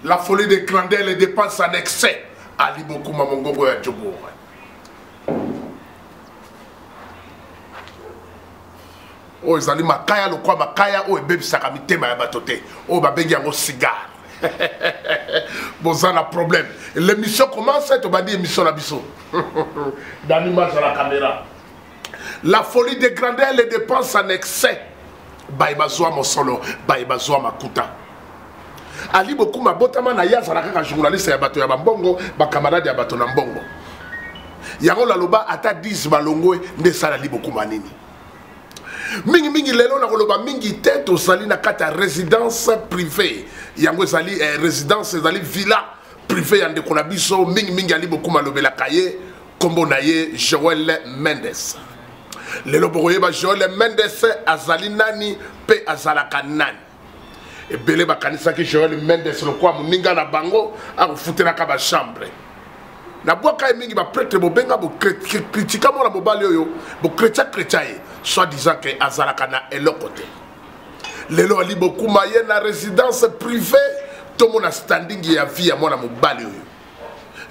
La folie des grandeurs, les dépenses en excès. Ali Bokuma Mongongo ya Djobour. Oh, ils allaient makaya, le quoi makaya, oh, et bébé sakamite ma batote. Oh, babengi yango cigare. Bon, ça a un problème. L'émission commence, tu vas dire émission la biso. Dans l'image de la caméra. La folie des grandeurs, les dépenses en excès. Baïbazoa mon solo, baïbazoa ma kuta. Ali beaucoup ma botama na ya zala kaka journaliste ya bato ya bambongo, ba camarade ya bato na mbongo. Yango la loba ata 10 balongo nde sala li beaucoup manini. Mingi mingi lelo na koloba mingi tête au sali na kata résidence privée. Yango sali résidence sali villa privée yande kona biso mingi mingi ali beaucoup malobela kaye kombo na ye Joel Mendes. Lelo bokoye ba Joel Mendes azali nani pe azalaka nani. Et belé bakanisa ki Joel Mendes le quoi muninga na bango a foutre ka ba chambre. Na boka mingi ba prêtre bo benga bo critica mo na mobali oyo bo chrétien soit disant que azalaka na elokote. Lelo ali beaucoup maye na résidence privée to mo na standing ya vie ya mo na mobali oyo.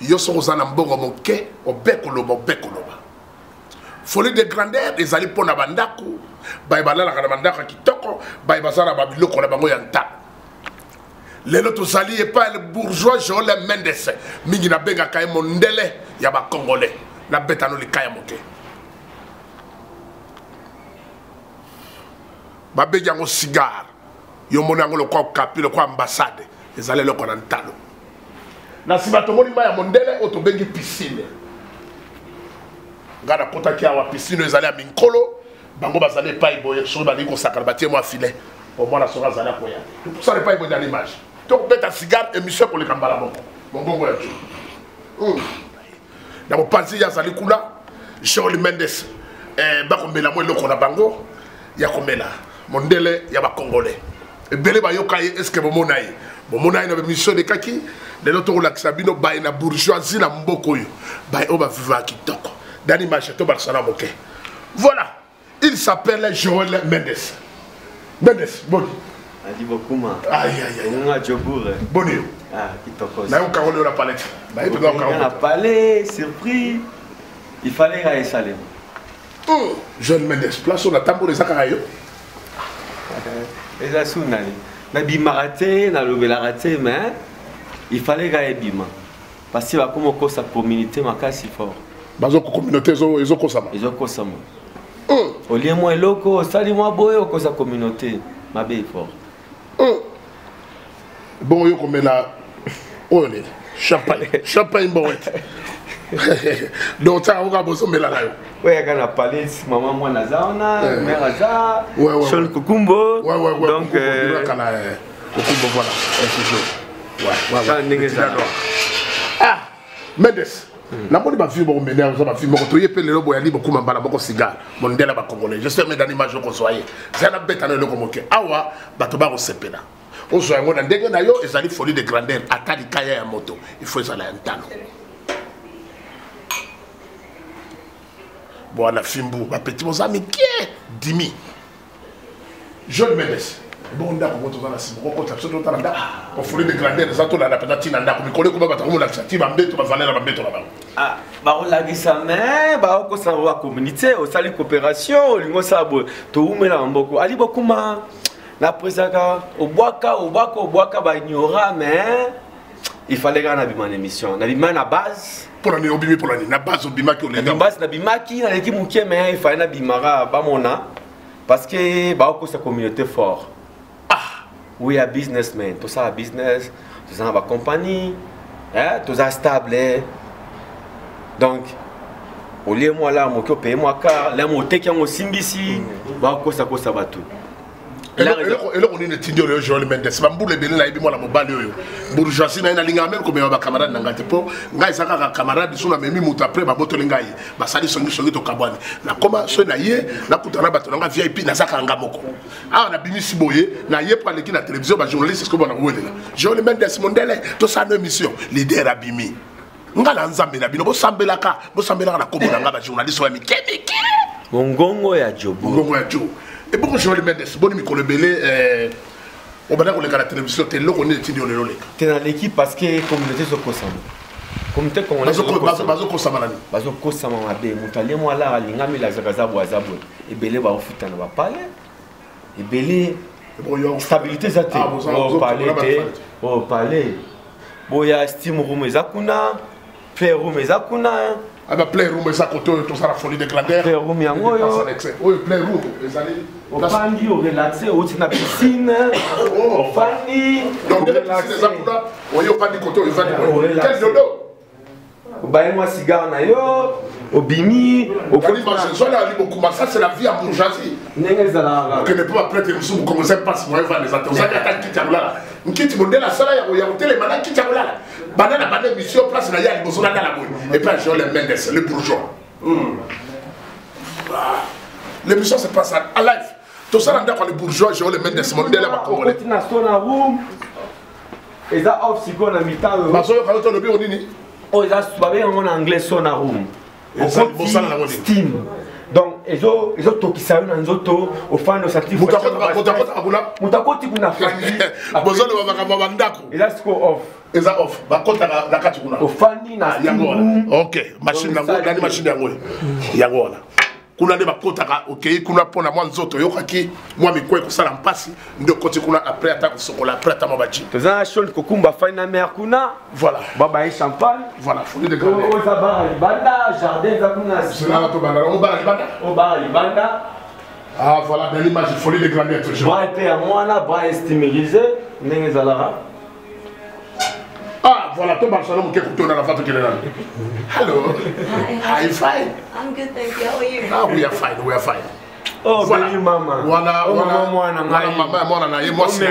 Yo so ozana mbongo moke obekoloba. Folie de grandeur des ali pona bandaku baibala la kana bandaka kitoko baibazara babiloko na bango ya nta. Lelo to sali et pas le bourgeois Joel Mendes mingi na benga kay mondele ya ba congolais na betano li kaya moke. Ba benga ngo cigare yo mona ngo le kwa kapi le kwa ambassade ezale le ko na ntalo. Na sibato moni ma ya mondele o to bengi piscine. Ngana kota ki awa piscine ezali a minkolo bango bazali pa iboye so bali ko sakala batie mo filet au moins la sera zala koya. Pour ça pas iboye dans l'image. Donc beta cigare émission pour les kambala bon. Mon bon goya. Na mo panzi ya zali kula Joel Mendes ba ko mela mo eloko na bango ya ko mela mondele ya ba congolais. Et belé ba yoka est-ce que bomona yi. Bomona yi na mission de kaki de l'autre relaxa bino ba na bourgeoisie na mboko yo. Ba o ba vivre kitoko. Dans l'image to Barcelona moké. Voilà, il s'appelle Joel Mendes. Mendes, bon. Ali Bokuma. Aïe aïe aïe. On a Djobour. Bonio. Ah, qui t'oppose. Là on carole la palette. Là il peut on a palais, surpris. Il fallait aller saler. Joel Mendes, place on a tambour les akarayo. Et la sounali. Na bimaraté, na lobela raté, mais il fallait aller bima. Parce que comme on sa communauté ma si fort. Bazo communauté ezo kosama. Ezo kosama. Au lieu moi loko, sali moi boyo ko sa communauté, ma bé fort. Bon yo comme la olé, champagne, champagne boet. Donc ça on va bosso mela là. Ouais, quand on parlé maman moi nazana, mère aza, Sean Kukumbo. Ouais. Donc Kukumbo voilà. Ouais. Ah, Mendes. La bonne ma fille bon mener ma fille mon toyer pe le lobo ya li beaucoup mambala boko cigare mon ndela ba congolais je sais mais dans l'image ko soyez c'est la bête na le komoke awa bato ba ko sepela o so ngona ndenge na yo ezali folie de grandeur atali kaya ya moto il faut ça la ntano bon la fimbu ba petit mon ami qui est Dimi Joel Mendes bon ndako moto za na sibo ko tapso to tanda ko folie de grandeur za to la na peta tina ndako mikole ko ba ta ko la tsati ba mbeto ba valera ba mbeto la ba ah ba on la gisamé ba ko sa wa communauté au sali coopération lingo sabo to umela mboko ali bokuma na presaka obwaka ba ignora mais il fallait gana bima émission na bima na base pour la obimi pour la na base obima ki na base na bima ki na l'équipe mukie mais il fallait na bimara ba mona parce que ba ko sa communauté fort. Oui, un businessman, tout ça, business, tout ça, ma compagnie, hein, tout ça stable. Donc, au lieu moi là, moi qui paye moi car, là moi qui en simbisi, bah quoi ça va tout. Et là on est étudiant le Joel Mendes, bambu le belé na ibi moi la mobali oyo. Bourgeoisie na linga même comme ba camarade na ngate po, ngai saka ka camarade suna memi mutu après ba boto lingai. Ba sali songi to kabwani. Na koma so na ye, na kutana bato na VIP na saka nga moko. Ah na bimi siboye, na ye pa leki na télévision ba journaliste ce que bon na welela. Joel Mendes mondele to sa no émission, leader abimi. Ngala nzambe na bino bo sambelaka na komo na nga ba journaliste wa mikemi. Ngongo ya Djobo. Ngongo ya Djobo. Et pourquoi Joel Mendes, bon micro le belé On va dire que la télévision, tu es là, on est étudiant. Tu es dans l'équipe parce que la communauté se consomme. Communauté congolaise. Bazo kosama mabe. Mutali mo ala alinga mi la zakaza boazabo. Ebele ba ofuta na ba parler. Ebele stabilité zate. O parler te. O parler. Boya steam room ezakuna. Play room ezakuna. Ah bah play room ezakoto to ça la folie de grandeur. Play room yango yo. Oui, play room ezali. O fandi o relaxer o tina piscine. O fandi. Donc relaxer ezakuna. O yo fandi koto o fandi. Quel dodo. Bah moi cigare na yo, obimi, au ça c'est la vie en bourgeoisie. Que ne peut pas prêter une soupe comme ça passe moi va les attendre. Ça attaque qui là. On quitte modèle la salle il y a hôtel madame qui là. Banana banane mission place na ya bozo na la boue. Et puis Jean les Mendes le bourgeois. L'émission se passe à live. Tout ça dans les bourgeois Jean les Mendes modèle là congolais. Et ça off si on a mis temps. Parce que quand on le on dit oh, ils ont en anglais son room. Steam. Donc, ils ont tokisa un anzoto au fan de satif. Mutakoti kuna fani. Bozolo bakaba ndako. Et là c'est off. Et ça off. Bakota na kati kuna. Au fani na steam. OK, machine nango, nani machine yango. Yango wana. Kuna de bakota OK, kuna pona mwa nzoto yokaki, mwa mikwe ko sala mpasi, ndo koti kuna après attaque sokola après ta mabaji. Toza shol kokumba fani na mer kuna. Voilà. Baba et champagne. Voilà, folie de grandeur. Oh, ça bar libanda, jardin za kuna. C'est là to banda, on bar libanda. On bar libanda. Ah voilà, dans l'image folie de grandeur toujours. Bras épais à moi là, bras estimérisé, ndenge zalara. Ah, voilà, ton Barcelone qui est dans la photo qui est là. Hello. Hi, fine. I'm good, thank you. How are you? Ah, we are fine, we are fine. Oh, voilà. Baby mama. Voilà, voilà. Moi, moi, c'est aux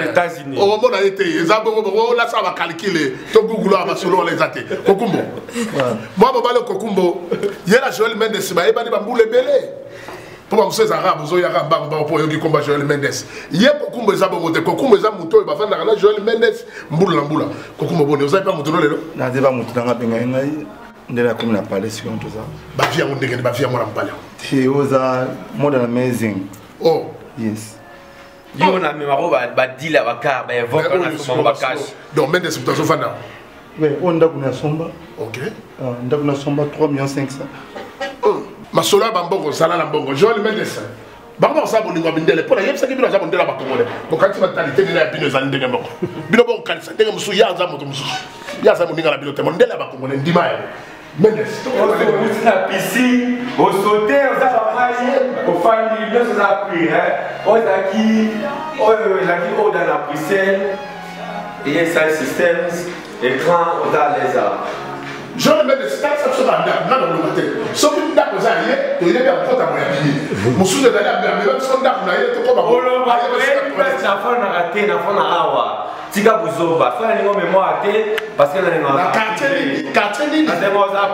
États-Unis. Oh, mon a été. Là, ça va calculer. Ton Google va selon les athées. Kokumbo. Moi, je vais Kokumbo. Il y a la Joël Mendes, il y a des bambous belés. Pour moi, ces arabes, ils ont un bambou pour y combattre Joël Mendes. Il y a Kokumbo, ils ont monté. Kokumbo, ils ont monté. Ils vont faire Joël Mendes. Mboula, Mboula. Kokumbo, vous n'avez pas monté là? Non, je n'ai pas monté dans la Bengaï. Je n'ai pas parlé sur tout ça. Bafia, on dit que Bafia, moi, je It was more than amazing. Oh. Yes. You na memaro ba deal abaka ba evoke na somo bakash. Donc Mendes c'est plutôt fan. Oui, on a kuna somba. OK. On a kuna somba 3 millions 500. Masola bambongo sala na bongo. Joël Mendes. Bango sa bolingo bindele pona yebsa ki bino za bondela ba kongole. Bokati mentalité ni na bino za ndenge moko. Bino bon kanisa ndenge musu ya za moto musu. Ya za moninga la bino te mondela ba kongole ndima ya. Mendes. On la piscine, au sauter, on a la au famille, on a pris, on a qui, on a la piscine, et ça système, écran, on a les arts. Je ne mets pas ça sur la dame, non, non, non, sauf que nous avons allié, tu es bien pour ta moyenne. Mon souci de la dame, mais même si on a allié, tu comprends pas. Tika Buzoba, faire une mémoire parce que la quartier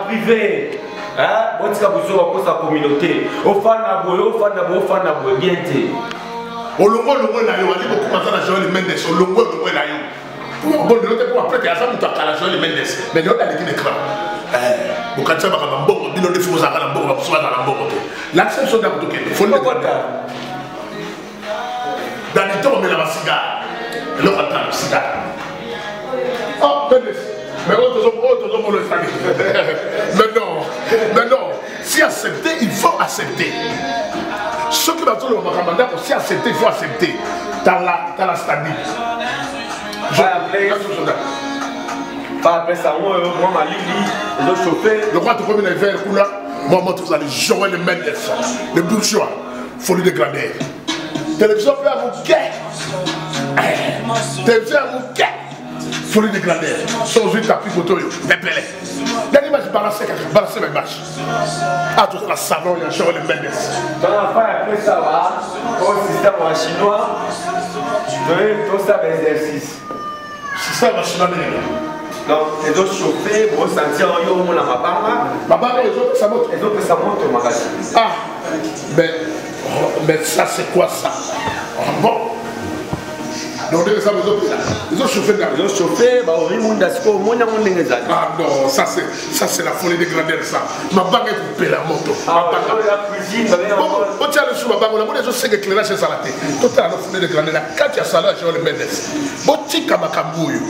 privé. Hein? Bon, Tika Buzoba pour sa communauté. Au fan à boy, bien té. Au longo, le moins d'ailleurs, on dit beaucoup maintenant à Joël Mendes, au longo, le moins d'ailleurs. Bon, de l'autre, pour après, il y a ça, on a Joël Mendes, mais il y a l'équipe d'écran. Vous quand ça va comme un bon, il y a des fous à la bombe, on va dans la bombe. L'acception d'un côté, il faut le mettre. Dans les temps, on met la cigare. Et l'autre attend le cigare. Oh, mais on le fait. Mais non, si accepter, il faut accepter. Ce qui va dire le Makamanda, si accepter, il faut accepter. Dans la stadie. Après ça, moi, ma Lili, le chauffeur. Le roi de combien de verres, moi, tous allez Joël Mendes, le bourgeois, folie de grandeur. Télévision fait à mon quai. Télévision à mon quai. Folie de grandeur. Sans huile tapis photo, pépélé. Dernière image, balancer mes matchs. Ah, tout ça, la salon, il y a Joël Mendes. Dans la fin, après ça, va, au système en chinois, tout ça, l'exercice. Système en chinois, donc, les autres chauffés, vous sentir en yo, mon amabama. Maman, les autres, ça monte. Les autres, ça monte au magasin. Ah, mais ça, c'est quoi ça? Bon. Donc, ils ont chauffé dans Ils ont chauffé, bah, au monde d'asco, au monde ah non, ça c'est la folie de grandeur ça. Ma banque est coupée la moto. Ah, la cuisine, on tient le sous ma banque, on a besoin de éclairage chez Salaté. Tout à la folie de grandeur. Quand il y a ça là, je vais le mettre. Botika Makamboyo.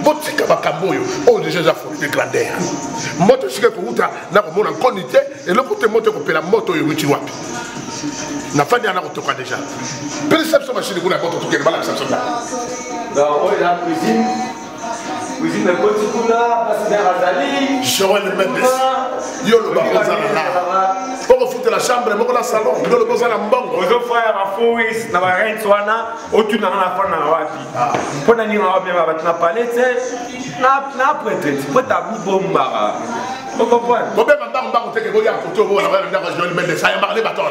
Botika Makamboyo. Oh, déjà la folie de grandeur. Moto, c'est que vous avez mon inconité et le côté moto coupé la moto, il y a wapi. Na fani ana kutoka déjà. Perception machine kuna moto tukeni bala perception. Donc, la cuisine. Cuisine de Kotikula, parce que Razali. Joël Mendes. Yo le bakozala là. Pour foutre la chambre, pour la salon, yo le bakozala mbongo. Ozo frère a Fouis, na ba rent wana, otu na na fana wapi. Pona ni wa bien ba na palette, na prêtre, prêtre mi bomba. Vous comprenez? Combien de temps on va te dire que vous avez Joël Mendes, ça y a marqué bâton.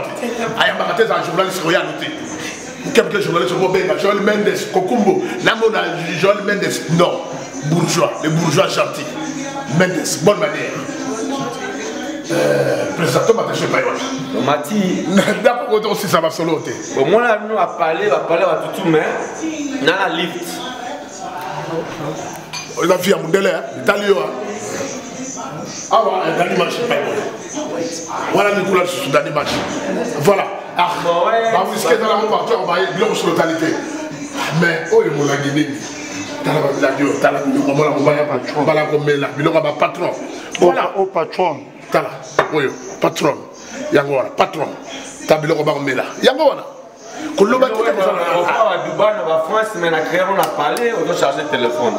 Aya marqué dans journaliste royal noté. Quelques journalistes vont bien Joël Mendes, Kokumbo, namona Joël Mendes, non. Bourgeois, les bourgeois gentils. Mendes, bonne manière. Président, je ne sais pas. Mati. D'accord, aussi ça va solo. Bon, moi là, nous, on va parler à tout, mais dans la lift. On a vu à Moundele, Italien. Ah, ouais, dans l'image, je ne sais pas. Voilà les couleurs dans l'image. Voilà. Ah, vous risquez dans la repartie, on va y aller sur l'autorité. Mais, oh, il m'a guidé. Patron. Voilà. Au patron. Tala. Oui, patron. Yangora, patron. Tabiloko Bamela. Yangora. Koloba qui est à Dubaï, on va France, mais on a parlé, on doit charger le téléphone.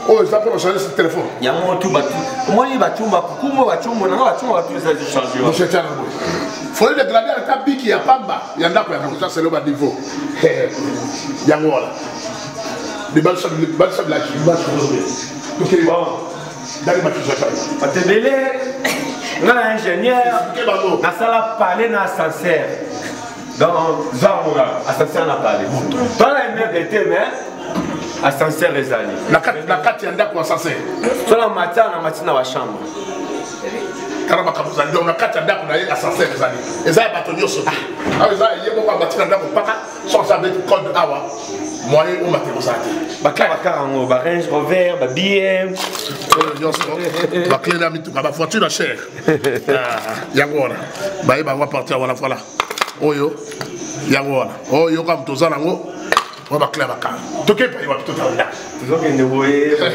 Oh, ils ont chargé ce téléphone. Il y a mon tout battu. Comment il va tout battu? Comment va tout mon va tout ça charger? Monsieur Tchano. Faut le dégrader à ta bique, il y a pas bas. Il y en a qui ça c'est le bas niveau. Yangora. Les balles sont là, les balles sont donc il est bon. Dans les matchs, je vais te belé. On a un ingénieur. On a ça parlé dans l'ascenseur. Dans Zamora, ascenseur n'a parlé. Dans la mer d'été, mais ascenseur est allé. La 4 il y a quoi ascenseur? Sur la matin, on a matin dans la chambre. Karama Kabuzali, on a 4 il y a ascenseur est allé. Et ça, il y a bâtonnier sauté. Ah, il y a beaucoup de bâtiment dans le parc, sans savoir le code Awa. Moi, on m'a dit ça. On va Range Rover, BM. Ma clé d'amis, ma voiture est chère. Yangora. Bah, il va partir à la fois là. Oyo. Yangora. Oyo, comme tout ça, on va clé à la carte. Tu sais pas, il va tout à l'heure. Toujours qu'il ne voit pas.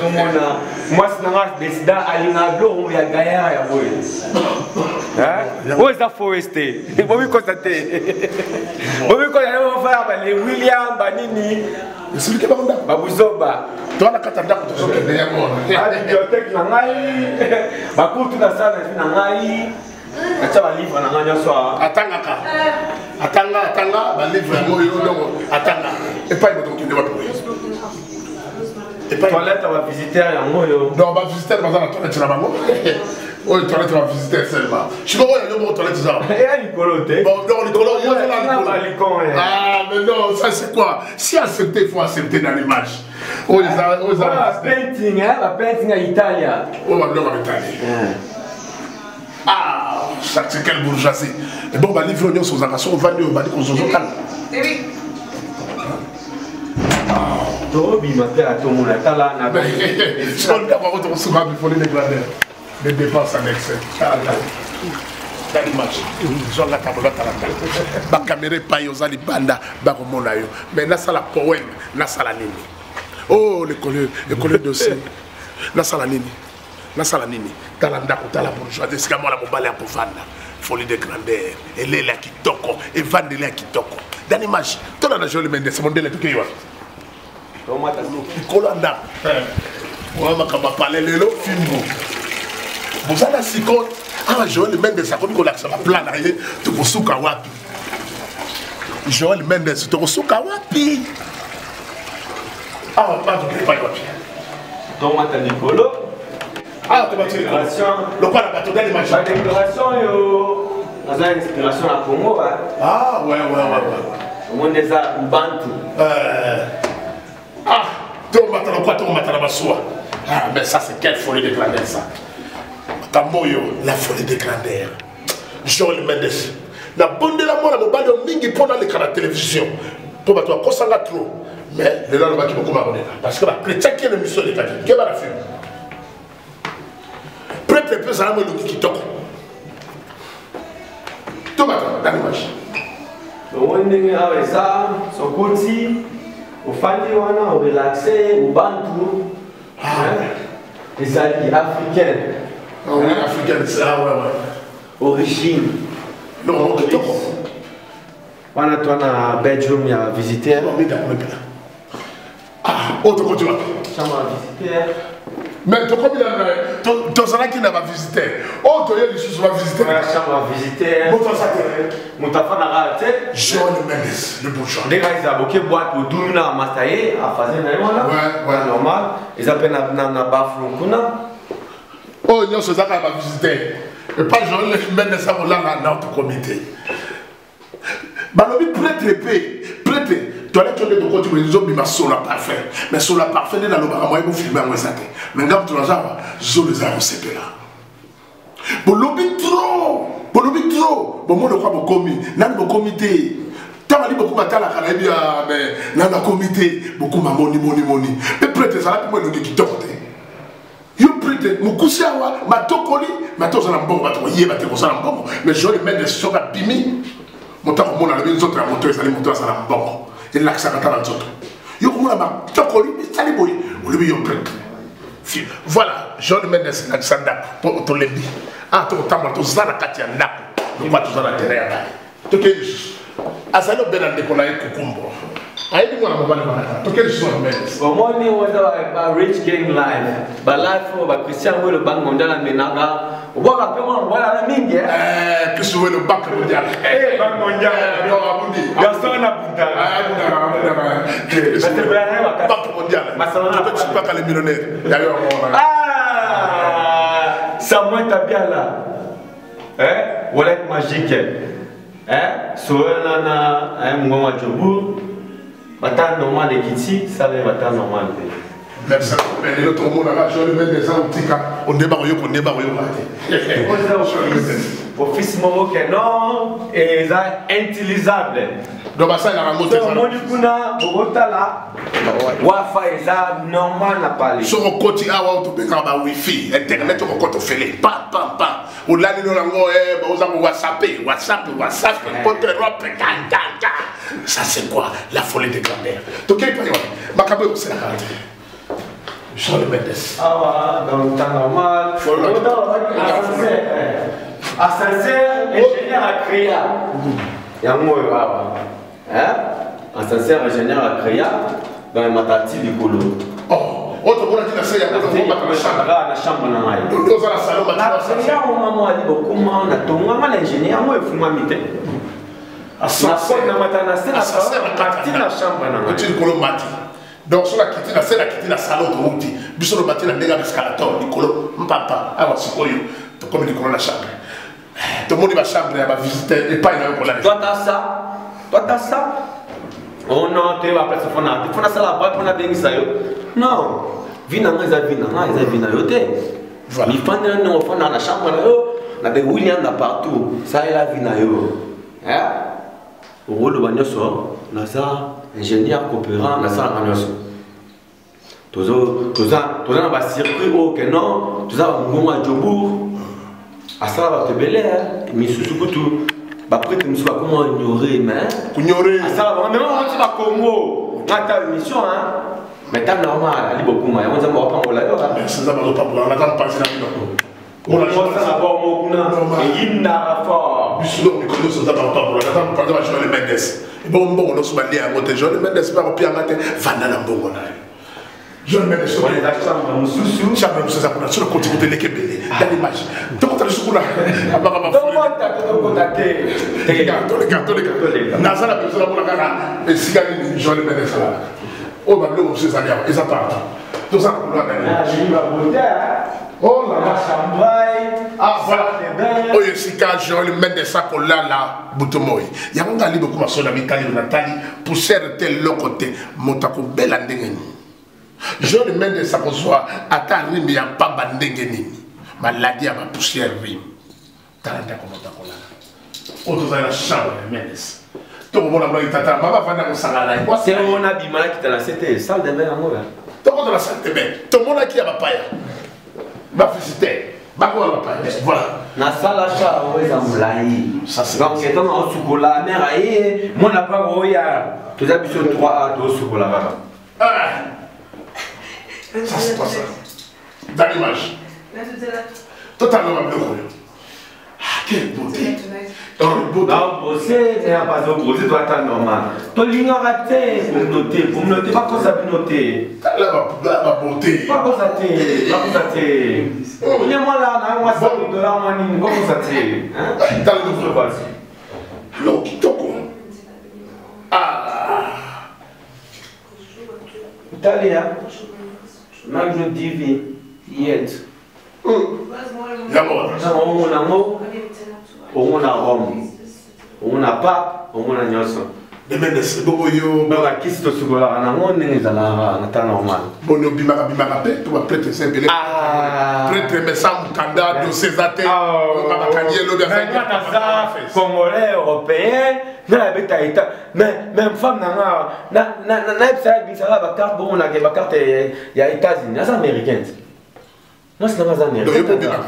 Moi, si on a décidé d'aller dans l'eau, on va gagner à voir. Où est-ce que forester? On va constater. On va faire les William, Banini. C'est lui qui va me dire. Babouzoba. Toi, la katanda, tu sais que Yangora. La bibliothèque, Nangaï. Bakou, tout ça, Nangaï. Attends, livre, Nangaï, soir. Attanga, livre, attanga. Et pas une autre qui doit trouver. Toilette, on va visiter un mot. Non, on va visiter la toilette de la maman. Oui, toilette, on va visiter seulement. Je sais pas où il y a une toilette. Et à Nicoloté. Bon, non, Nicolo, il y a ah, mais non, ça c'est quoi? Si accepter, il faut accepter dans l'image. Oh, la painting, hein, la painting à Italie. Oh, on va en Italie. Ah, c'est quelle bourgeoisie. Et bon, on va livrer aux organisations, on va dire aux autres. Tobi matin à tout le monde là na ba. Je vais d'abord retourner sur ma folie de grandeur. Des dépenses en excès. Dans l'image. Je vais la table là. Ba caméra pa yo zali banda ba ko mona yo. Mais na sala poème, na sala nini. Oh le collègue dossier. Na sala nini. Na sala nini. Talanda ko tala bourgeoisie sika moi la mobali a pofanda. Folie de grandeur. Elle est là qui toko et vandele qui toko. Dans l'image. Toi là Joël Mendes c'est mon délai tout que yo. Colanda. On va parler de l'eau, film. Vous avez la seconde. Ah, Joël Mendes, ça comme qu'on a ça va plan derrière. Tu peux souka wapi. Joël Mendes, tu peux souka wapi. Ah, pas de pas wapi. Donc, tu Nicolo. Ah, tu vas te dire. Le quoi la bateau d'aller manger. La décoration, yo. On a une inspiration à Congo. Ah, ouais. Au monde des arts, Bantu. Ah, tu m'attends la bassoua. Ah, mais ça, c'est quelle folie de grandeur, ça. Tamboyo, la folie de grandeur. Joël Mendes. La bonne de la mort, la mobile, mingi pendant les canaux de télévision. Pour toi, Kosanga trop. Mais le lendemain, il faut que parce que les chrétiens qui ont une mission de Kadi, qui va la faire. Prêtre peut ça le qui toque. Tout matin, dans l'image. Donc on est avec ça, son côté, au fandi wana, au relaxé, au bantou. Les alliés africains. Ah oui, africains, ça, ouais. Origine. Non, on toque. On a toi à Belgium, il y a visité. Ah, autre continent. Chambre à visiter. Mais tu comme il a ton salaire qui n'a pas visité. Oh, tu as dit que tu vas visiter. La chambre à visiter. Mon tafa n'a pas été. Jean Mendes, le bourgeois. Les gars, ils ont bloqué boîte pour doumer à Mastaye, à Fazen, ouais, normal. Ils appellent na Baflokuna. Oh, non, c'est ça qu'on va visiter. Et pas Jean Mendes, ça va là dans notre comité. Balobi prêtre paix, prêtre. Tu as dit que tu continues les hommes, mais sur la parfait. Mais sur la parfait, dans le bar, moi, il faut filmer à ça. Mais quand tu as dit, je les ai recépés là. Balobi trop, bon, moi, je crois que commis, dans le comité. Tu as dit beaucoup de temps, mais dans le comité, beaucoup de money. Mais prêtre, ça va pour moi, le qui t'ont yo prête mukusi awa matokoli matoza na mbongo bato yeba te kosa na mbongo mais je le mets des soka bimi motako mona na biso tra moto ezali moto asala mbongo il l'accès à la zone yo komona matokoli sali boy o lebi yo prête voilà je le mets des Alexander pour to lebi ah to tamba to zana kati ya ndako to pas to zana terrain là to ke asalo benande ko na ekukumbo ayi mwana mobali bana to ke so Mendes au moins ni wanda ba rich gang life ba life ba Christian le banque mondiale menaga o ba pe mo wala na mingi que so le banque mondiale banque mondiale yo abundi gaston na bunda banque mondiale tu peux pas que les millionnaires d'ailleurs ça moi bien là wallet magique soena na mngoma jobu bata normal de Kiti ça va bata normal merci mais l'autre monde là je le mets des antiques on débat office momo que non et ça utilisable donc ça il a remonté ça moi du kuna bogota là wifi ça normal na parler sur le côté awa to be ka wifi internet ko to fele pa o la ni no lango ba oza ko whatsapp contre Europe ça c'est quoi la folie de grand-mère to quel pas makabe c'est la carte Jean Mendes dans le temps normal ascenseur ingénieur à créa yango ascenseur ingénieur à créa dans les matati likolo autre monde qui na sala na chambre na ngai donc ça la salon na maman ali bokuma na tonga na ingénieur moi fuma mité ascenseur na matana na chambre na ngai tu likolo mati donc sur la kitty na sala kitty na salon to uti biso le matin na ndega escalator likolo mpapa awa sikoyo to comme likolo na chambre tout le monde va chambre va visiter et pas il pour la toi t'as ça oh non tu vas passer fona ça là-bas pour na bien ça yo non vina yo te voilà il faut non fona na chambre yo na be William na partout ça est la vina yo au rôle de so na ça ingénieur coopérant na ça anyoso toza na ba circuit au que non toza ngoma jobour ça va te belé mais surtout après tu me sois comment ignorer mais ça va même on va Congo ta mission mais t'as normal ali beaucoup mais on va pas on la ça va pas pour on attend pas ça on a ça va pas mo kuna et inna fort bisou on connaît ça va pas pour on attend pas Jean Mendes et bon on se balé à monter Jean Mendes pas au pire matin vana na bongo na Jean Mendes sur les chambre mususu chambre mususu ça pour sur le côté de l'équebele dans l'image donc tu as sur là abaka naza na besoin pour la cara et sigani Jean Mendes là oh bah le monsieur ça et ça part tout ça pour la oh là là ah voilà oh yesika Jean Mendes ça pour là butomoy yango ngali beaucoup masona mikali natali poussière tel le côté motako bela ndengeni Jean Mendes ça soit ata rimi ya pamba ndengeni maladie à ma poussière rime talenta comme ta colère oh tout ça la chambre Mendes Tout le monde a dit tata, maman va dans le salon. C'est on a bimala qui t'a lancé, c'était salle de bain en haut. Tout le monde a la salle de bain. Tout le monde a qui a ma paille. Ma félicité. Voilà. Na sala cha oza mulai. Ça c'est. Donc c'est comme un chocolat mère aïe, moi n'a pas roya. Tu as besoin de 3 à 2 chocolat. Ça c'est pas ça. Dans l'image. Totalement bleu. Ah, quelle beauté. Non, brosser, c'est pas de brosser, toi t'as normal. Toi l'ignoraté, pour me noter, pas comme ça pour noter. La beauté. Pas comme ça t'es, pas comme ça t'es. On est moi là, moi ça me donne la monnaie, pas comme ça t'es. Hein? Dans le nouveau base. L'okitoko. Ah. Italia. Magno divi. Yet. D'abord. On a Rome, on a Pape, on a Nyonso. Demain, c'est Boboyo. Mais la question de ce gars-là, on est dans la normal. Bon, nous bimara tu vas prêter simple. Prêter mais sans candidat de ces athées. On va gagner le bien. Congolais, européen, même femme n'a pas carte, bon, on a des cartes, il y a États-Unis, les Américains. Non, c'est pas américain. Il y a pas bimara.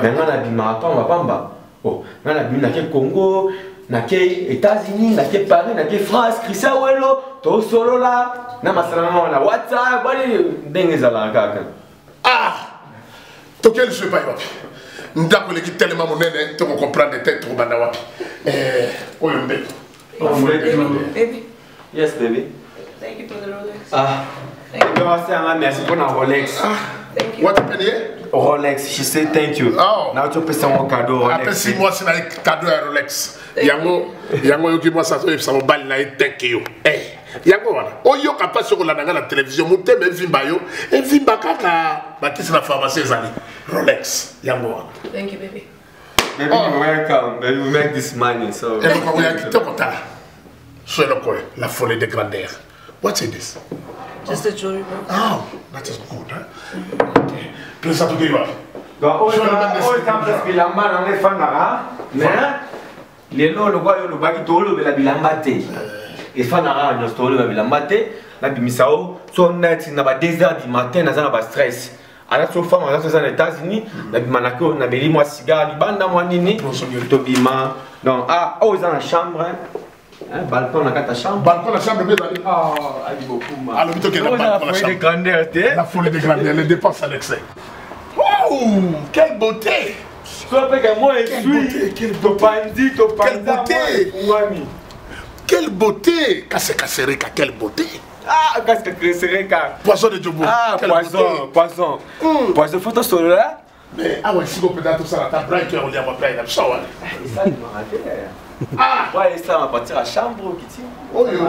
Mais on a bimara, pas. Oh, on a vu le Congo, les États-Unis, Paris, France, Christian Wello, tout solo là, on a WhatsApp, ah, tu quel je pas wapi. Ndako le tellement mon nene, tu comprendre des têtes trop banda wapi. Oyombe. Baby. Yes, baby. Thank you for the Rolex. Ah. Merci pour la Rolex. Thank you. What happened here? Rolex, she said thank you. Oh. Now tu peux un cadeau. Après 6 mois, c'est un cadeau à Rolex. Yango yoki moi ça me balle na thank you. Eh, yango wana. Oyo kapasa sur la télévision, monte même vimba yo, et vimba kaka bakisi na pharmacie ezali. Rolex, yango wana. Thank you, baby. Baby, you're welcome. Baby, we make this money, so. Et donc on y a quitté kota. Sur le coin, la folie de grandeur. What's in this? Just a jewelry box. Oh, that is good, huh? Okay. Please have to give up. Donc, on est bilamba dans les fanara, mais les noms le voyons le bagi tolo de la bilamba té. Et fanara nous tolo de la bilamba té, la bimisao, son net n'a pas 2 h du matin, n'a pas stress. Alors, sauf femme, on a aux États-Unis, la bimanako, n'a beli moi cigare, banda moi nini, tobima. Donc, ah, oh, ils ont la chambre, hein, balcon dans ta chambre. Balcon la chambre, bien ah, il beaucoup mal. alors, plutôt que la folie de grandeur, les dépenses à l'excès. Oh, quelle beauté! Quelle beauté! Quelle beauté! Quelle beauté! Ah, qu'est-ce Poisson de Djobo. Ah, poisson. Poisson photo sur là. Mais ah ouais, si on peut dans tout ça, ta braille, tu as oublié ma braille, là, ça ouais. Ça, il m'a raté. Ah, ouais, ça va partir à la chambre, qui oh yo.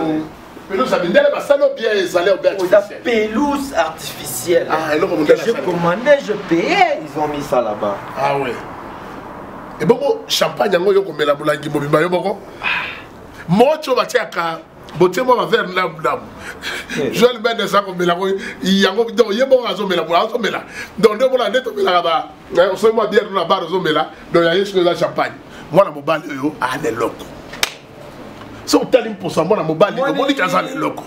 Pelouse artificielle, ça n'a bien les au artificielle. Pelouse artificielle. Ah, et là, je commandais, je payais, ils ont mis ça là-bas. Ah ouais. Et bon, champagne, on a mis la boulangerie, mobile, bon. Moi, tu vas tiens qu'à botter moi vers l'âme. Je vais le mettre ça comme la rue. Il y a un bon raison, mais la boisson, mais là. Donc, deux mois net, mais là-bas. On se met bien dans la barre, mais là. Donc, il y a une chose champagne. Moi, la mobile, ah, les locaux. Si on t'a dit pour ça, moi, la mobile, on dit qu'il y a les locaux.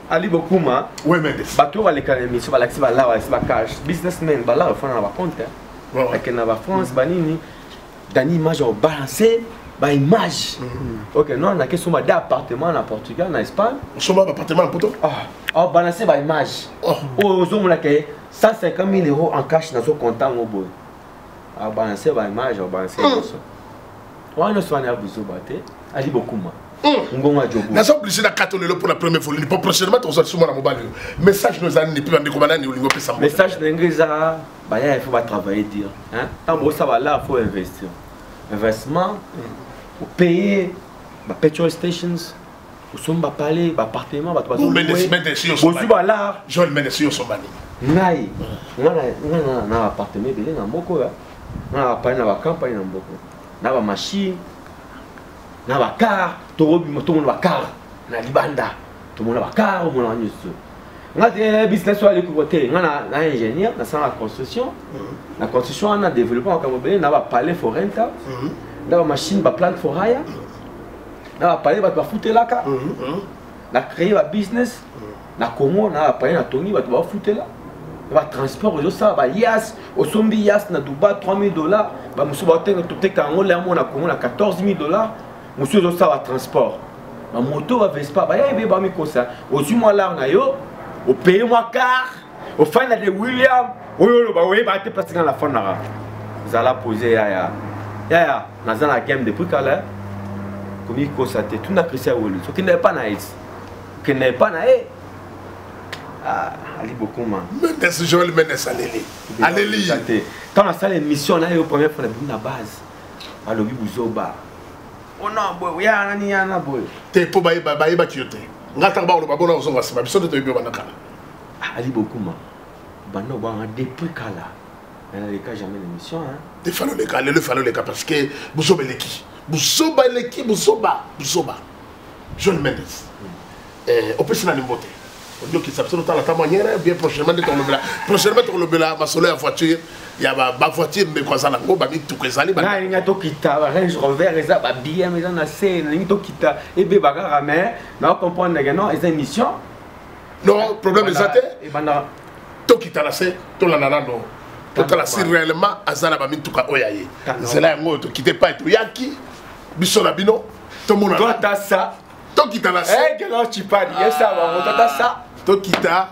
Ali beaucoup, ma. Oui, mais. Bateau, les économies, sur la là, c'est la cash. Businessman, là, il faut en avoir compte. Avec la France, Banini, dans l'image, on balancer. Bah image. Ok, non, on a question d'appartement en Portugal, en Espagne. On sommes en appartement en Porto. Oh, balancer bah image. Oh, on a 150 000 € en cash dans son compte au bout. Ah, balancer bah image, on balancer ça. On a soigné à vous battre. Ali beaucoup moi. On a job. Nous sommes obligés de pour la première fois. Pour prochainement, on va sur mon mobile. Message nous a dit plus en décommandant ni au lingo pesa. Message d'Ingresa, bah il faut pas travailler dire. Hein? Tant que ça va là, il faut investir. Investissement. Pour payer les petrol stations, pour parler, appartement, pour je vais le mettre sur son bani. On a un appartement, on a un campagne, on a une machine, on a un car, tout le monde a un car, on a un libanda, tout le monde a un car, on a un business, on a un ingénieur, on a la construction. La construction, on a développé en Cameroun, on a un palais for rental. Dans la machine, la plante for hire. na parler ba futelaka na créer ba business na Congo na parler na Tony ba futela ba transport zo ça ba yas au sombi yas na Dubai $3000 ba musu ba tenga to teka ngola mo na Congo na $14000 musu zo ça ba transport ma moto va Vespa ba yebe ba mi kosa au moi là na yo au payer moi car au fin de William oyo ba we ba te place dans la fond na zala poser ya dans la game depuis kala comme il constate tout na Christian Wolu ce qui n'est pas nice qui n'est pas naïf Ali beaucoup man Mendes Joël Mendes Aleli quand on a fait l'émission là au première fois la base alors bi buzoba oh non boy ya nani ya na boy te po ba kiote ngata ba lo ba bona ozonga sima biso te bi bana kala Ali beaucoup man bano ba depuis kala mais les cas jamais l'émission hein te falo le cas parce que buzoba leki buzoba Joël Mendes on peut se la limiter donc il s'absente dans la manière bien prochainement on le bela ma solo en voiture il y a ma voiture mais quoi ça na ko ba mi tout que ça li ba na to kita Range Rover eza ba bien mais na scène ni to kita et be bagara mais na comprendre que non c'est une mission non problème exact et bana to kita la c'est to la nana non to la c'est réellement azala ba mi tout ka oyaye c'est là ngo to quitter pas to yaki biso na bino to mona to ça to kita la c'est que non tu pas dire ça va to ça to kita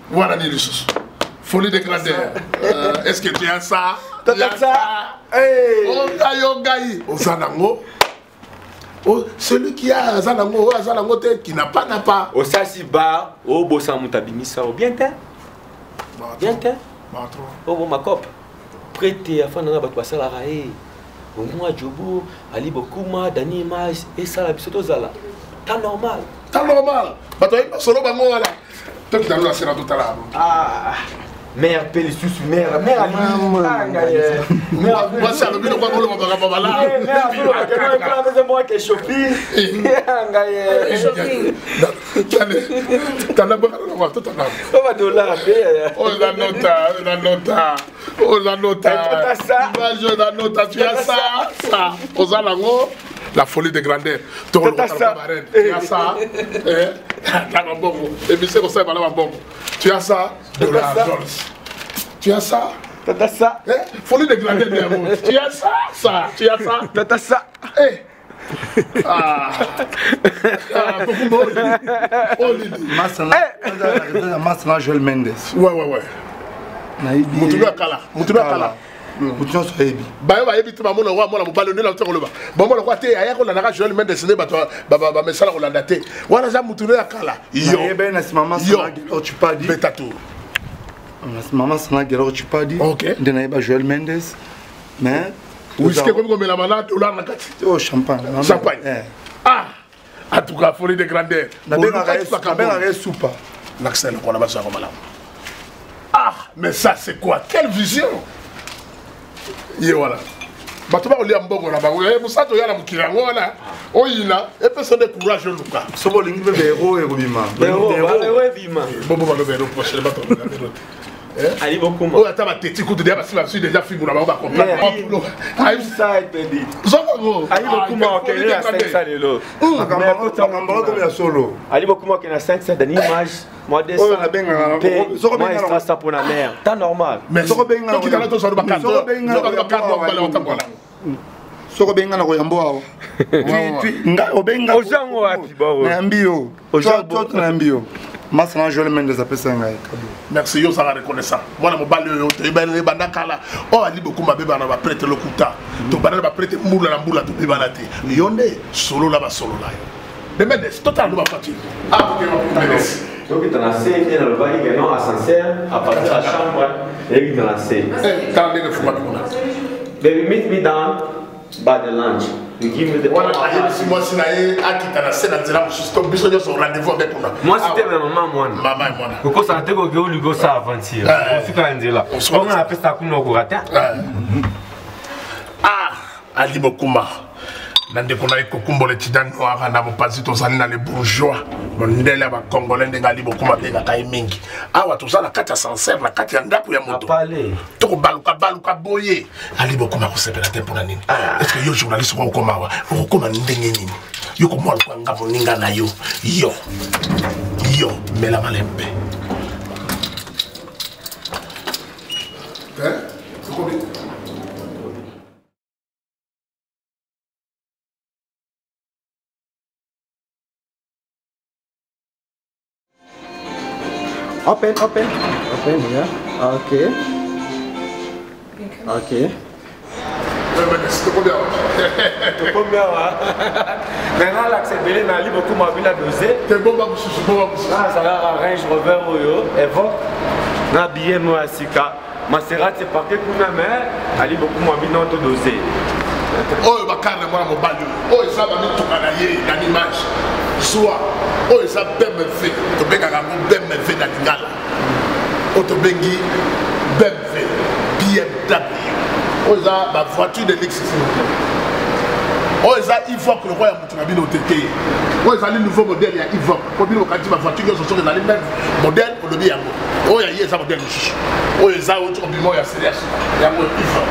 voilà ni ressources folie de grandeur est-ce que tu as ça oh gaï Ozanango celui qui a Ozanango qui n'a pas au sasi bar au bossa mutabimisa au bien te oh bon ma cop prêté afin na ba passer la raé au moi Jobo Ali Bokuma Dani Image et ça la bisoto zala ta normal bah toi solo bango wala toi qui dans la série tout à l'heure mère pelle sous mère Ali mère moi ça le bino kwa ngolo ba ba la mère moi que shopping t'as ba la tout à l'heure on va dollar oh la nota tu as ça Ozalango la folie de grandeur tu as ça tu as ça de la tu as ça folie de grandeur tu as ça tu as ça Masana Joël Mendes. Ouais. Mutuno akala. Mutuno soyebi. Ba yebi tuma mona wa mona mobalo ndela tokoloba. Ba mona kwa te ayako na Joël Mendes ne ba mesala ko landa te. Wana za mutuno akala. Yo. Yebe na mama sana gelo tu pas dit. Betatou. Maman sana gelo tu pas dit. OK. De na Joël Mendes. Mais whisky comme la malade ou la nakati. Oh champagne. En tout cas folie de grandeur. Na benga soupa. L'accent qu'on a pas ça comme là. Mais ça c'est quoi? Quelle vision? Et voilà. Bato ba olia mbongo na bango. Musato ya na mukirango wana. Oyina, e personne de courage luka. Sobo lingi be héros et bima. Héros bima. Bobo ba le héros prochain bato. Ali Bokuma. Oh attends, teti coup de dia parce que déjà film na ba comprendre. I'm side baby. Zongo. Ali Bokuma OK na 500 lelo. Akamba comme ya solo. Ali Bokuma qui na 500 Dani Image. Moi des oh la benga. Soko benga na ça pour la mère. Ta normal. Mais soko benga. Qui dans ton solo ba carte. Soko benga na ko yambo awo. Nga obenga. Ozango wapi ba wo. Na mbio. Ozango na mbio. Masana Joël Mendes appelle ngai. Merci yo ça reconnaissant. Moi na mobali yo to ibana banda kala. Oh Ali Bokuma beba na ba prêtre lokuta. To bana ba prêtre mbula na mbula to beba te. Yonde solo la ba solo la. De Mendes total no ba fati. Ah Mendes. Donc il a lancé dans le bail que non ascenseur à partir de la chambre et il a lancé. Quand les fois Baby meet me down by the lunch. You give me the one. Moi si nae akita na scène nzela mususto biso nyo son rendez-vous avec moi. Moi c'était ma maman moi. Maman. Ko ça te ko ke go ça aventure. On fika nzela. On a appelé ça kuno ko rata. Ali Bokuma. Nande kona ikokumbo le tidano aka na mopazi tozali na les bourgeois mondele ba congolais ndenga Ali Bokuma be ka mingi awa tozala kati ya sincère na kati ya ndaku ya moto to baluka boye Ali Bokuma ko sepela te pona nini est-ce que yo journaliste ko koma wa ko koma ndenge nini Yo ko moi ko nga moninga na yo. Yo. Mela malembe. Hein? C'est combien? Open, yeah. Okay. C'est combien? Maintenant, l'accéléré n'a pas beaucoup ma ville à doser. C'est bon, Ah, ça va Range Rover Oyo, Evoque, na BMW Asika, Maserati c'est parquet pour ma mère, ali beaucoup ma ville non dosé. Oh, bakana moi mon balu. Oh, ça va me tourner dans l'image. Soit, oh, ça BMW, to benga ngam BMW dans l'ingala. Oh, to bengi BMW, BMW. Oh, ça ma voiture de luxe. Oh, ça Evoque le roi ya mutu na bino tete. Oh, ça le nouveau modèle ya Evoque. Ko bino ka di ma voiture yo so so na le même modèle ko lobi yango. Oh, ya yé ça modèle. Oh, ça autre bimo ya serious. Ya mo Evoque.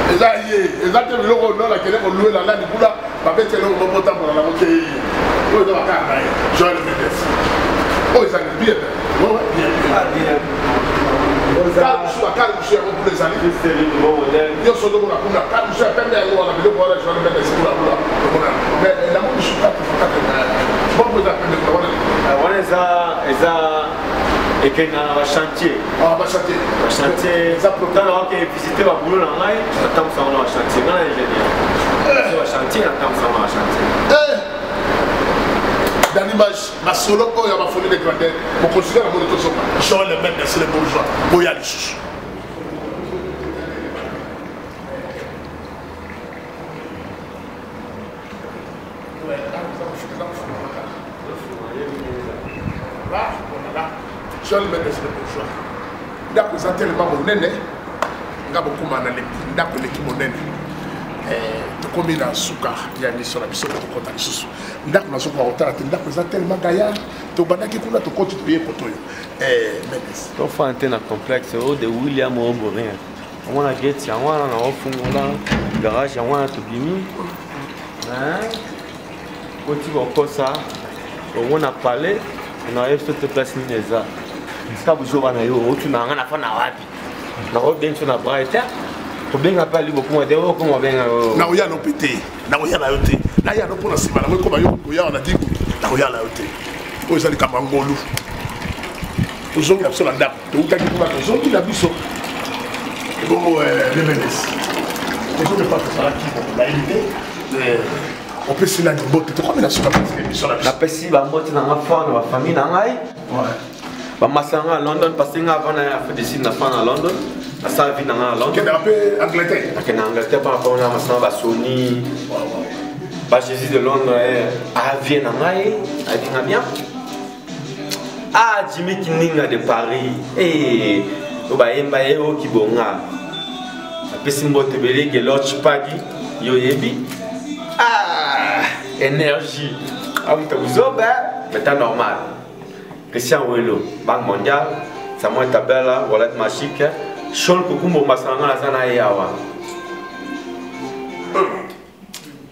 Exactement, le rôle là qui est loué là, du coup là, ma bête est là, on va pour la montée. Oh, il doit faire un Joël Mendes. Oh, ils sont bien. Oh, bien. Calme, monsieur, on peut les aller. C'est le nouveau modèle. Yo, son nom, on a calme, monsieur, peine d'aller voir la vidéo pour aller Joël Mendes pour la. Mais la montre, je suis pas pour faire. Bon, vous appelez le problème. On est à. Et qu'il y a un chantier. Ah, un chantier. Un chantier. Quand on a visité le boulot dans l'ail, on attend ça dans le chantier. Quand on est ingénieur, un chantier, on attend ça dans le chantier. Dans l'image, ma solo, il y a ma folie de grandeur. Pour considérer la monnaie de son pas. Je vais le mettre dans les bourgeois. Pour y aller. Je vais le mettre dans les bourgeois. D'accord, ça tellement mon nez. Nga beaucoup manale. D'accord, l'équipe mon nez. Comme il a souka, il y a une histoire de bisous pour compter les sous. D'accord, nous sommes en retard. D'accord, ça tellement gaillard. Tu vas dire que tu comptes payer pour toi. Mendes. Tu fais un terrain complexe. De William Oborin. On a gate, on a un fond là, garage, on a tout bimi. Quand tu vas comme ça, on a parlé, on a fait cette place nineza. Ça vous joue à nayo, tu n'as rien à faire na wapi. Na rodin sur la bras et tu bien pas lui beaucoup de haut comme bien. Na oya no pété, na oya na yote. Na ya no pour la sima, na comme yo oya on a dit na oya la yote. O ça les kamangolu. Tu zongi na sola ndap, tu uta ki kuma tu zongi na biso. Bon les Mendes. Les gens ne pas que ça là qui la idée. On peut se la botte, tu comme la sola sur la biso. La pesi ba moti na enfant, na famille na ngai. Ouais. Ba masanga à London parce que avant on a fait des signes d'enfants à London. Ça vit dans London. Qui est un peu Angleterre. Qui est en Angleterre par rapport à masanga ba Sony. Ba Jésus de Londres à Vienne à ngai, à dinga bien. Ah Jimmy Kininga de Paris. Eh ba yemba eo kibonga. Pesi mbote belé que l'autre pagi yo yebi. Ah énergie. Am te uzoba, mais c'est normal. Christian Welo, Banque mondiale, Samuel Tabella, Wallet Magique, Chol Kukumbo Masanga la Zana Yawa.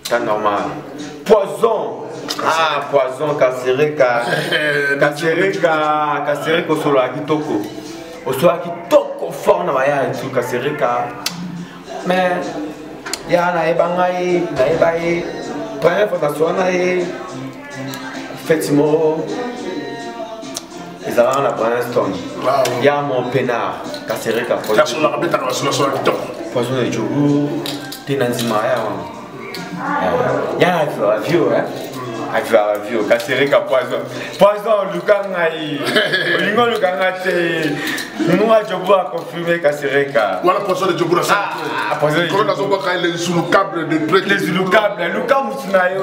C'est normal. Poison. Ah, poison, Kasereka. Kasereka, Osola Kitoko. Osola Kitoko, fort na Maya et tout, Kasereka. Mais, il y a un Ebangaï, Naebaï, première fondation, effectivement. Ils avaient la Brainstorm. Il y a mon pénard, Kasereka. Poison de Djougou, Tinanzimaya. Il y a un vieux, hein? Vieux, Kasereka poison. Poison, Lukangaï. Lingo Lukangate. Moi, Djougou a confirmé Kasereka. Voilà, poison de Djougou. Ah, poison de Djougou. Quand on a les sous-câbles de près. Les sous-câbles, Luka Mousnayo.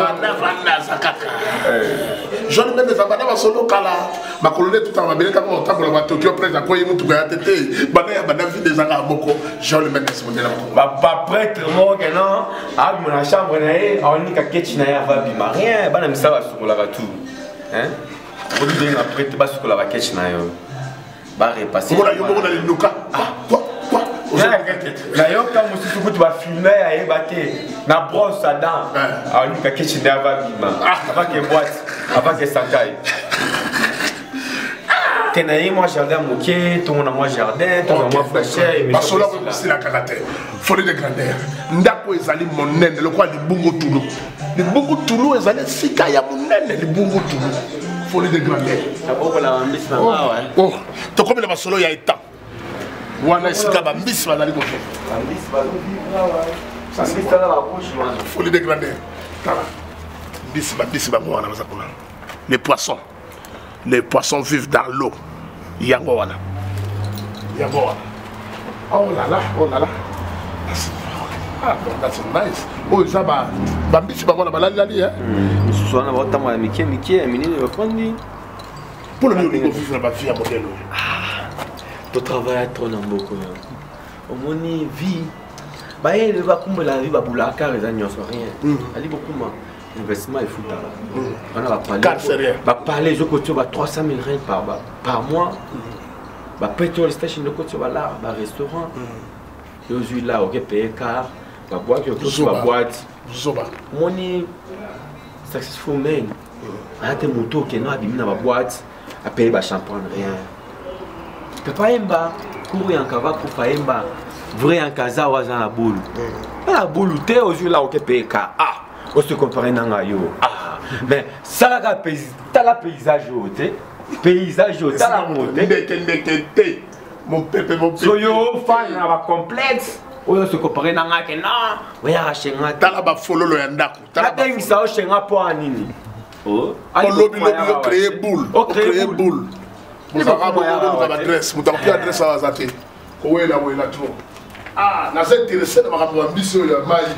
Jean Mendes abana ba solo kala ba colonel tout en babele ka ko tambola ba Tokyo près ko yimu tu ga tete bana ya bana vie des anga boko Jean Mendes modela ba prêtre mo que non a mi na chambre na e on ni ka ketchi na ya va bi rien bana mi sa ba sukola ba tout hein ko di na prêtre ba sukola ba ketchi na yo ba repasser ko na yo mo na linuka quoi Na yo ka mosusu kutu ba filmer ayeba te na brosse à dents aluka kitchen ava bima avant que boîte avant que sakai tenayi moi jardin moké tout mon moi jardin tout mon fraîcheur et masolo ko c'est la caractère folie de grandeur ndako ezali monene lokwa libungo tulu ezali sika ya monene libungo tulu folie de grandeur aboko la mbisi na wa oh to comme le masolo ya état wana esika bambisi bazali kofe bambisi bazovivra wa bambisi tala bapoche wana folie de grandeur tala bambisi bango wana baza kuna les poissons vivent dans l'eau yango wana oh là là ah donc that's nice oh ça va bambisi bango na balali hein misusu wana baotama ya mike minene bafandi pour le mieux vivre la vie à modèle to travailler trop na mboko ya omoni vie baye bakumbela vie babulaka les nyonso rien ali bokuma investissement et foot on va parler je côté 300 000 reins par mois ba petrol station de côté là ba restaurant yo suis là OK payer car ba boîte ba boîte moni successful man ate moto ke no abimina ba boîte a payer ba champagne rien papa emba kuru yankava kufa emba vrai yankaza waza na boule la boule te yo suis là OK payer car on se compare nanga yo mais ça la paysage tala moté mon pépé so yo fan na ba complète on se compare nanga ke na oya rashenga tala ba fololo ya ndako tala ba ngisa o shenga po anini oh lobi créer boule vous avez adresse vous avez adresse à Azate wela trop ah, n'a pas intéressé de ma ambition de maille.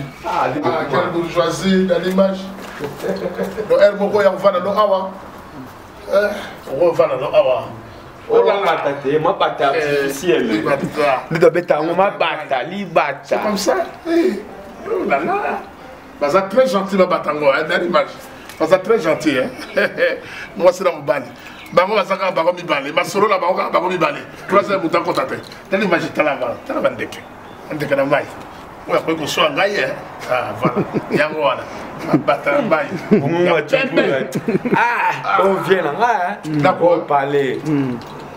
Quelle bourgeoisie dans l'image. Donc, elle m'a dit, on va dans l'Awa. On va dans l'Awa. Oh là là, ma bata artificielle. C'est comme ça. Oh là là. C'est très gentil, ma batango, dans l'image. C'est très gentil. Moi, c'est dans mon bal. Bango basaka bango mibale. Ma solo la bango bango mibale. Troisième bouton contaté. Dans l'image, c'est là la ndeke. Ndeke na mai. Ouais, après qu'on soit ngaye. Ah, voilà. Yango wana. Bata mai. Ah, on vient là, d'accord, parler.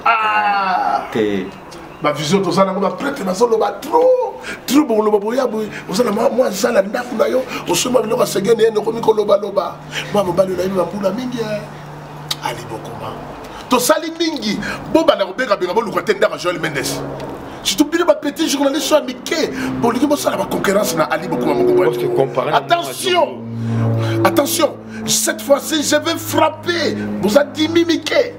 Ah. Té. Ma vision to sana ngoma prêtre na solo ba trop bon lo boya boy. Osala moi sala ndaku na yo. Osuma biloko segene ene ko mikolo loba. Moi mobali na yima mbula mingi. Ali bokoma. To sali mingi. Boba na robeka benga bo lukwate ndaka Joel Mendes. Surtout bien les petits journalistes sont amicés. Pour les gens, la concurrence na Ali Bokuma. Attention, attention. Cette fois-ci, je vais frapper. Vous avez dit mimiquer.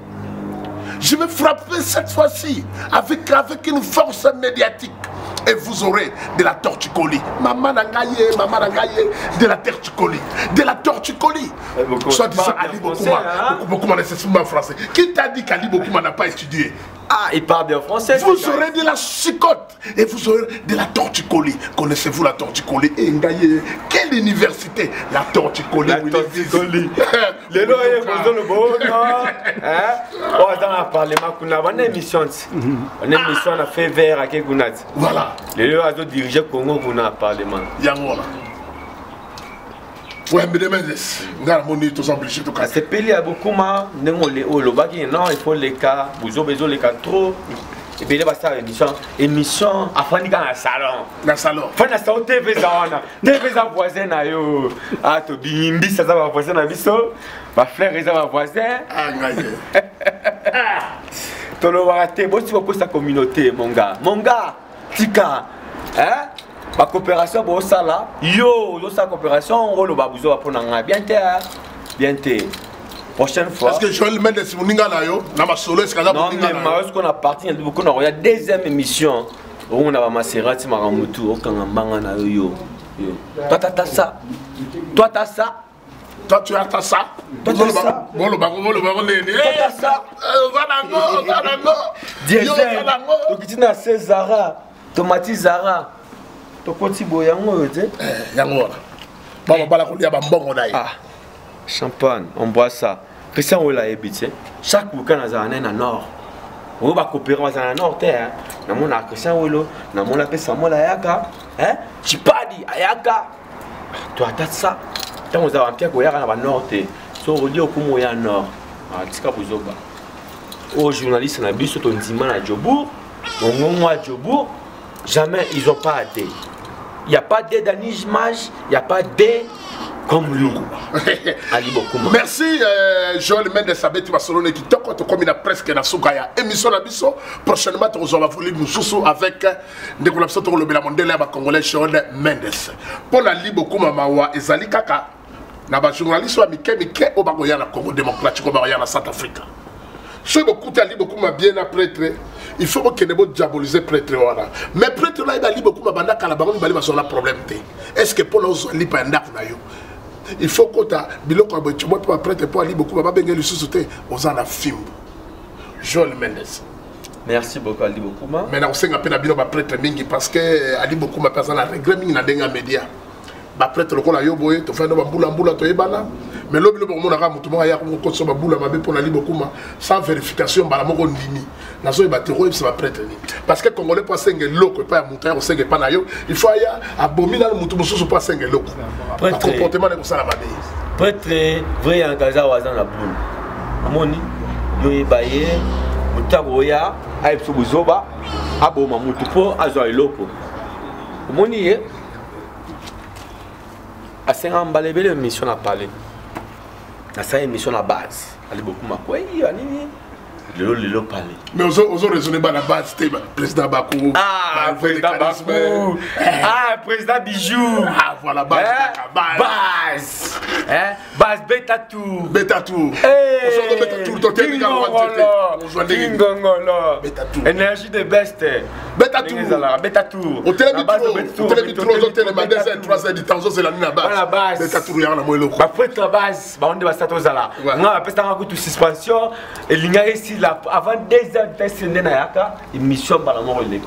Je vais frapper cette fois-ci avec une force médiatique. Et vous aurez de la torticolis. Maman Nangaye, de la torticolis. De la torticolis. Soit disant Ali Bokuma. Bokuma nécessairement français. Qui t'a dit qu'Ali Bokuma n'a pas étudié? Ah, il parle bien français. Vous aurez de la chicote et vous aurez de la torticolis. Connaissez-vous la torticolis? Et Ngaye, quelle université? La torticolis. La torticolis. Les loyers, vous le bon, hein? On va parler, on a une émission. On a une émission, on a fait vers à Kegunat. Voilà. Les loyers, on a dirigé Congo, on a parlé. Yangola. Ouais, mais demain, on a monnaie, tous obligés de casser. C'est payé à beaucoup, mais non, il faut les cas, vous avez besoin les cas trop. Et puis, il y a une émission, après, dans le salon. Dans le salon. Enfin, dans le salon, TV, ça voisin, ah, tu bimbi, ça va voisin, ma frère, ça va voisin. Ah, tu l'as raté, bon, tu vas poser sa communauté, mon gars. Mon gars, Tika, hein? La coopération pour ça là, yo, sa coopération, on va vous apprendre bien té. Prochaine fois. Est-ce que Joel Mendes Mouninga là yo, na ma solo est-ce que là non, mais parce qu'on a parti beaucoup il y a deuxième émission où on a Maserati Maramutu au Kangambanga na yo. Toi t'as ça. Toi t'as ça. Toi tu as ça. Toi t'as ça. Bon le baron né. Toi t'as ça. Zanango. Diesel. Tu dis na Césara, Tomati Zara. Tokoti boyango yote yango baba bala ko lia ba mbongo dai ah champagne on boit ça Christian Ola ebité chaque week-end à Nord on va coopérer dans la nord hein namona Christian Welo namona pe Samuel Ayaka hein Chipadi Ayaka tu as ça tant on a un pied koyaka na ba nord te so rodi okumo ya nord tika buzoba aux journalistes na biso to ndima na Djobour on a Djobour jamais ils ont pas aidé il y a pas d'aide d'animage il y a pas d'aide comme lui. Ali Bokuma. Merci Joël Mendes Abeti Barcelone qui toko to comme il a presque na soukaya émission na biso prochainement on va voler nous sous avec de collaboration to le bela mondele ba congolais Joël Mendes. Pour Ali Bokuma mawa ezali kaka na ba journaliste wa mike o ba goya na Congo démocratique o ba goya na South Africa. Je beaucoup Ali Bokuma bien à prêtre il faut que ne diaboliser prêtre voilà mais prêtre là il Ali Bokuma banda kala ba bali ba sona problème te est-ce que pour nous li pa ndak na yo il faut que tu biloko tu vois pas prêtre pour Ali Bokuma ba benga lisusuté ozana film Joël Mendes. Merci beaucoup Ali Bokuma. Mais na osenga pe na bino ba prêtre mingi parce que Ali Bokuma personne regret mingi na denga média. Ba prêtre lokola yo boye to fa no ba mbula to ebana mais lobi lobi mona ka mutu mo ya ko so ba mbula mabe pour Ali Bokuma sans vérification bala moko ndimi na so ba terro c'est ba prêtre ni parce que congolais pour senge loko pas mutu ya senge pa na yo il faut ya abomina mutu mususu pour senge loko comportement de ça la mabe prêtre vrai engagé waza na bulu amoni yo ebaye mutabo ya aipso buzoba aboma mutu po azwa eloko amoni ye à 50 balles belle mission à parler à ça émission à base Ali Bokuma quoi il ani le parler mais aux raisonner ba la base c'était président Bakou président Bakou président Bijou voilà base base beta tour beta tour to technique beta tour énergie de best beta tour au télé de temps c'est la base beta tour ya na moelo ba prêtre la base ba onde ba satozala nga pesa nga kutu suspension et linga ici avant 2 ans de na yaka émission bala mo le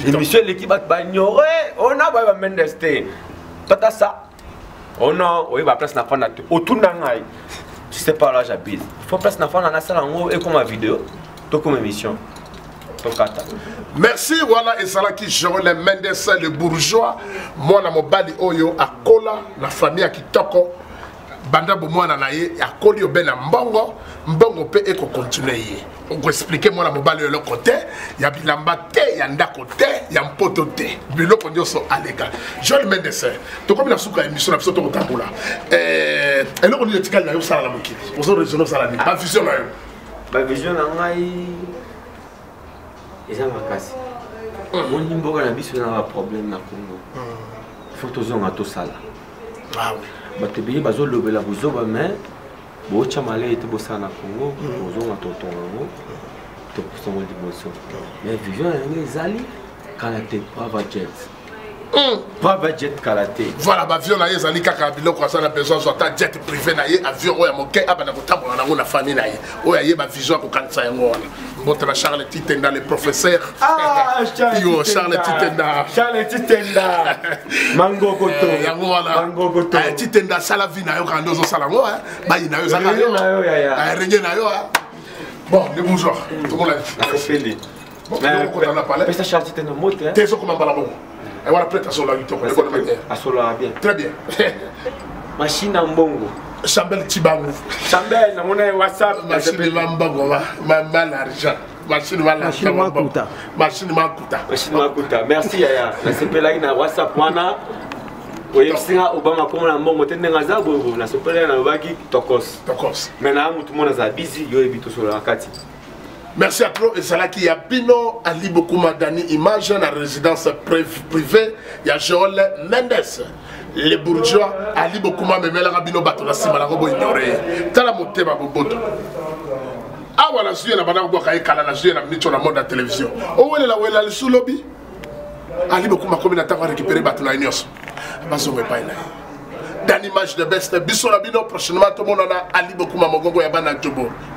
émission l'équipe ba ignorer on a ba Mendeste pata ça on a oui ba place na fana autour na ngai je sais pas là j'habite faut place na fana na sala ngo et comme vidéo to comme émission to kata merci voilà et ça qui Joël Mendes le bourgeois moi na mobali oyo akola la famille à kitoko banda bomwana na ye akoli obena mbongo pe eko continuer on va expliquer moi na mobali le côté ya bilamba te ya ndako te ya mpoto te biloko nyoso alega Joël Mendes to comme la souka émission na biso to kotambola eloko ni etikali na yo sala na mokili ozo raisonner sala ni pas vision na yo ba vision na ngai eza makasi mon nimboka na biso na problème na Congo faut tozonga to sala ah oui bato ebele bazolobela bozoba mais bootya malai ete bosala na Congo bozonga totongo tokosango liboso mais vision yango ezali kala te private jet kala te voilà bavion na ye ezali kaka biloko asala besoin zota jet privé na ye avion oyo ya moke abana kotambola nango na famille na ye oyo aye bavision akokanisa yango wana mbotela Charles Titenda le professeur Charles Titenda mango koto yango wana Titenda asala vi na yo kanda ozosala yango bayi na yo ezaka yo renge na yo bon les bourgeois tout le monde asopeli pesa Charles Titenda mote te soko mambala bongo et voilà peut-être sur la lutte asola bien très bien machine en bongo Chambel Tibango Chambel na mona WhatsApp machine mambango ma l'argent machine makuta merci yaya na sepela ina WhatsApp wana oyesinga Obama comme na mbongo tende ngaza bongo na sepela na baki tokos mais na mutu mona za busy yo ebito sur la kati. Merci à toi et c'est là qu'il y a Bino Ali Bokuma Dani image dans la résidence privée il y a Joël Mendes les bourgeois Ali Bokuma me mela Bino bato la sima la robo ignoré tala motema boboto ah voilà suye na bana ko kay kala na suye na mnicho na monde de télévision o wela le sous lobby Ali Bokuma comme na ta récupérer bato la nyos bazo me pa ina dans l'image de best biso la bino prochainement tout le monde a Ali Bokuma mogongo ya bana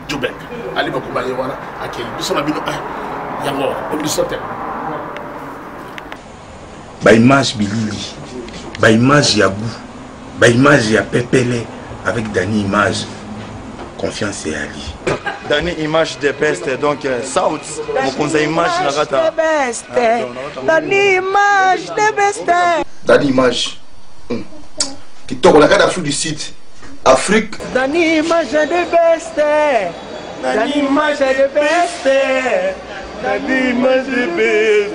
Jubek Ali Bokuma yewana akeli biso la bino yango on biso te ba image bilili ba image ya bou ba image ya pepele avec Dani image confiance et Ali Dani image de best donc South mon conseil image nakata Dani image de best. Dani image qui tourne la carte d'Afrique du Sud Afrique Dani image de best. Dani image de best. Dani image de best.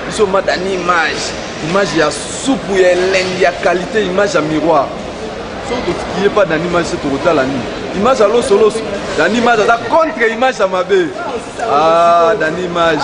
Ils sont Dani image il y a soupe, il y a laine, il y a qualité, image à miroir. Sauf que qui est pas dans l'image c'est total la nuit. Image à l'os dans l'image à contre image à ma belle. Ah dans l'image.